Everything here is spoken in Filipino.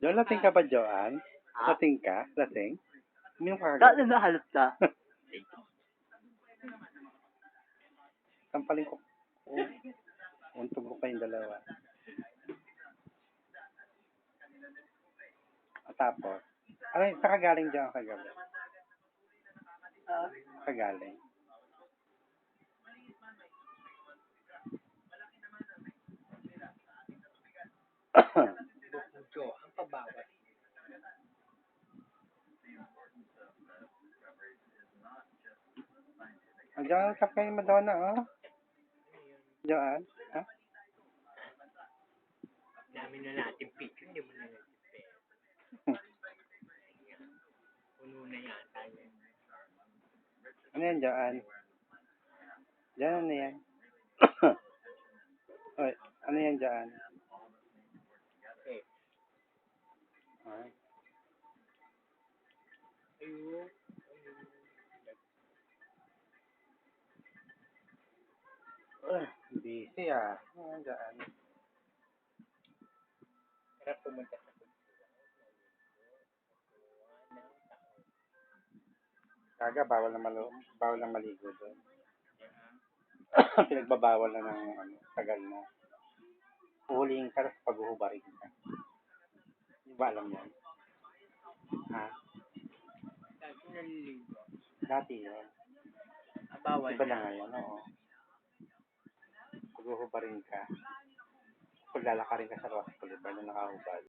Joan, lasing ka ba, Joan? Lasing ka? Lasing? Uminom ka Dati agad. na halos ka. Sampaling ko. Untog ko kayong dalawa. At tapos, ay, saan ka galing dyan kagabi? Kagaling. Bukujo, ang pabawas. Andiyan ka kay Madonna, oh. Joan, ha? Dami na natin picture, hindi mo na natin pera. Puno na yan tayo. Ano yan, Joan? Joan, ano yan? Oy, ano yan, Joan? Okay. Ay. Ayun. Busy, ah. Ano yan, Joan? Sarap pumunta sa Kaga, bawal na maligo doon. Pinagbabawal na ng tagal na. Uhulihin ka sa paghuhubarin ka. Hindi ba alam yan? Ha? dati naliligo. Dati yun. Bawal Iba na na. ngayon, oo. Paghuhubarin ka. Paglalakarin ka sa Ross Boulevard na nakahubad.